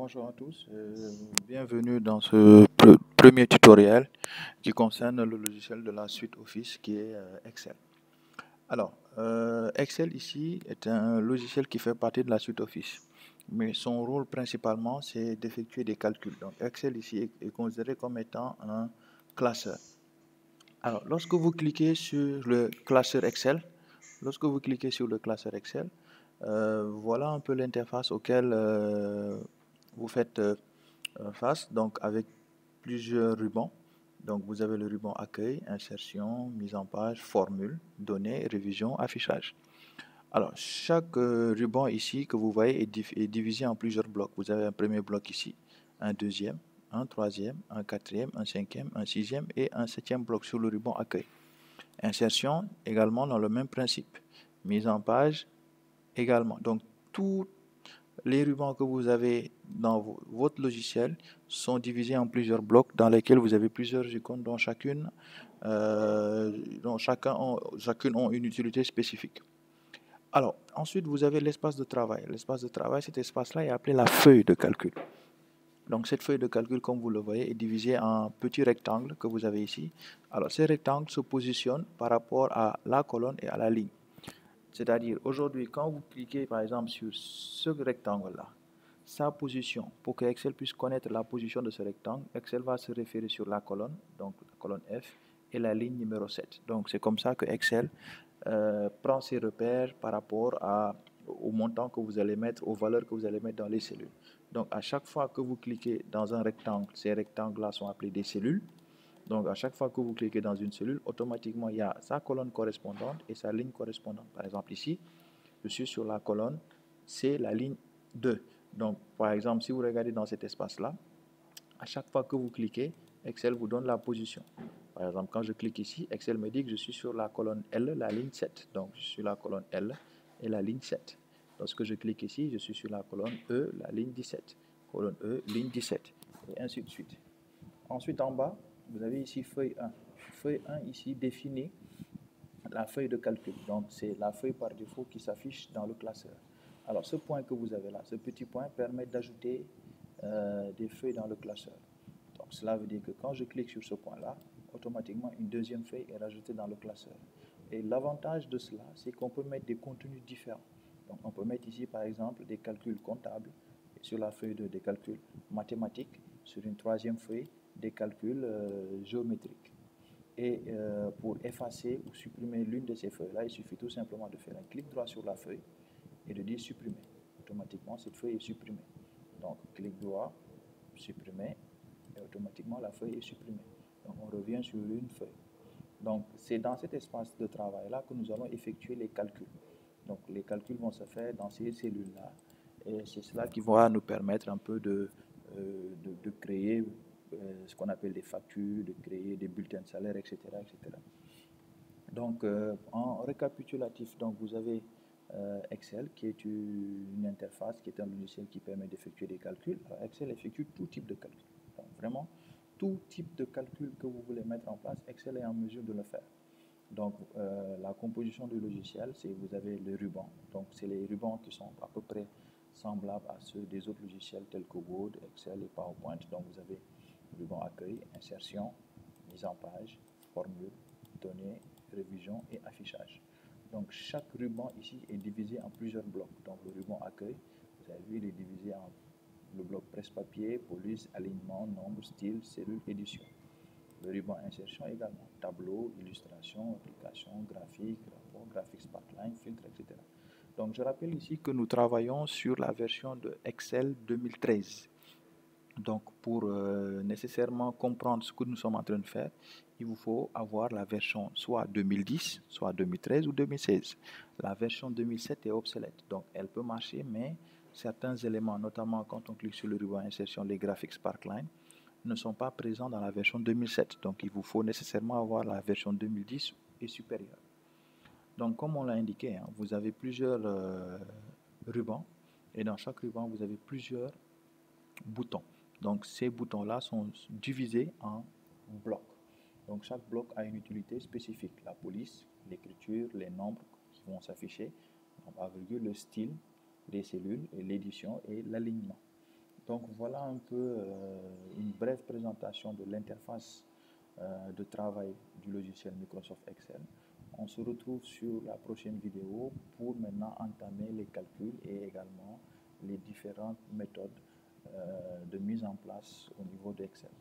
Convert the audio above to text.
Bonjour à tous, bienvenue dans ce premier tutoriel qui concerne le logiciel de la suite Office qui est Excel. Alors, Excel ici est un logiciel qui fait partie de la suite Office, mais son rôle principalement c'est d'effectuer des calculs. Donc Excel ici est considéré comme étant un classeur. Alors, lorsque vous cliquez sur le classeur Excel, voilà un peu l'interface auquel vous faites face, donc avec plusieurs rubans. Donc vous avez le ruban accueil, insertion, mise en page, formule, données, révision, affichage. Alors chaque ruban ici que vous voyez est divisé en plusieurs blocs. Vous avez un premier bloc ici, un deuxième, un troisième, un quatrième, un cinquième, un sixième et un septième bloc sur le ruban accueil. Insertion également dans le même principe. Mise en page également. Donc tous les rubans que vous avez dans votre logiciel sont divisés en plusieurs blocs dans lesquels vous avez plusieurs icônes dont chacune ont une utilité spécifique. Alors, ensuite, vous avez l'espace de travail. L'espace de travail, cet espace-là est appelé la feuille de calcul. Donc, cette feuille de calcul, comme vous le voyez, est divisée en petits rectangles que vous avez ici. Alors, ces rectangles se positionnent par rapport à la colonne et à la ligne. C'est-à-dire, aujourd'hui, quand vous cliquez, par exemple, sur ce rectangle-là, sa position, pour que Excel puisse connaître la position de ce rectangle, Excel va se référer sur la colonne, donc la colonne F, et la ligne numéro 7. Donc, c'est comme ça que Excel prend ses repères par rapport au montant que vous allez mettre, aux valeurs que vous allez mettre dans les cellules. Donc, à chaque fois que vous cliquez dans un rectangle, ces rectangles-là sont appelés des cellules. Donc, à chaque fois que vous cliquez dans une cellule, automatiquement, il y a sa colonne correspondante et sa ligne correspondante. Par exemple, ici, je suis sur la colonne, c'est la ligne 2. Donc, par exemple, si vous regardez dans cet espace-là, à chaque fois que vous cliquez, Excel vous donne la position. Par exemple, quand je clique ici, Excel me dit que je suis sur la colonne L, la ligne 7. Donc, je suis sur la colonne L et la ligne 7. Lorsque je clique ici, je suis sur la colonne E, la ligne 17. Colonne E, ligne 17. Et ainsi de suite. Ensuite, en bas, vous avez ici feuille 1. Feuille 1 ici définit la feuille de calcul. Donc, c'est la feuille par défaut qui s'affiche dans le classeur. Alors, ce point que vous avez là, ce petit point permet d'ajouter des feuilles dans le classeur. Donc, cela veut dire que quand je clique sur ce point-là, automatiquement, une deuxième feuille est rajoutée dans le classeur. Et l'avantage de cela, c'est qu'on peut mettre des contenus différents. Donc, on peut mettre ici, par exemple, des calculs comptables sur la feuille des calculs mathématiques, sur une troisième feuille, des calculs géométriques. Et pour effacer ou supprimer l'une de ces feuilles-là, il suffit tout simplement de faire un clic droit sur la feuille et de dire supprimer. Automatiquement, cette feuille est supprimée. Donc, clic droit, supprimer, et automatiquement, la feuille est supprimée. Donc, on revient sur une feuille. Donc, c'est dans cet espace de travail-là que nous allons effectuer les calculs. Donc, les calculs vont se faire dans ces cellules-là. Et c'est cela qui va nous permettre un peu de créer ce qu'on appelle des factures, de créer des bulletins de salaire, etc. etc. Donc, en récapitulatif, donc, vous avez Excel qui est une interface, qui est un logiciel qui permet d'effectuer des calculs. Alors, Excel effectue tout type de calcul. Donc, vraiment, tout type de calcul que vous voulez mettre en place, Excel est en mesure de le faire. Donc, la composition du logiciel, c'est vous avez les rubans. Donc, c'est les rubans qui sont à peu près semblables à ceux des autres logiciels tels que Word, Excel et PowerPoint. Donc, vous avez ruban accueil, insertion, mise en page, formule, données, révision et affichage. Donc, chaque ruban ici est divisé en plusieurs blocs. Donc, le ruban accueil, vous avez vu, il est divisé en le bloc presse-papier, police, alignement, nombre, style, cellule, édition. Le ruban insertion également, tableau, illustration, application, graphique, rapport, graphics sparkline, filtre, etc. Donc, je rappelle ici que nous travaillons sur la version de Excel 2013. Donc, pour nécessairement comprendre ce que nous sommes en train de faire, il vous faut avoir la version soit 2010, soit 2013 ou 2016. La version 2007 est obsolète, donc elle peut marcher, mais certains éléments, notamment quand on clique sur le ruban insertion, les graphiques Sparkline, ne sont pas présents dans la version 2007. Donc, il vous faut nécessairement avoir la version 2010 et supérieure. Donc, comme on l'a indiqué, hein, vous avez plusieurs rubans, et dans chaque ruban, vous avez plusieurs boutons. Donc, ces boutons-là sont divisés en blocs. Donc, chaque bloc a une utilité spécifique. La police, l'écriture, les nombres qui vont s'afficher, la virgule, le style, les cellules, l'édition et l'alignement. Donc voilà un peu une brève présentation de l'interface de travail du logiciel Microsoft Excel. On se retrouve sur la prochaine vidéo pour maintenant entamer les calculs et également les différentes méthodes de mise en place au niveau d'Excel.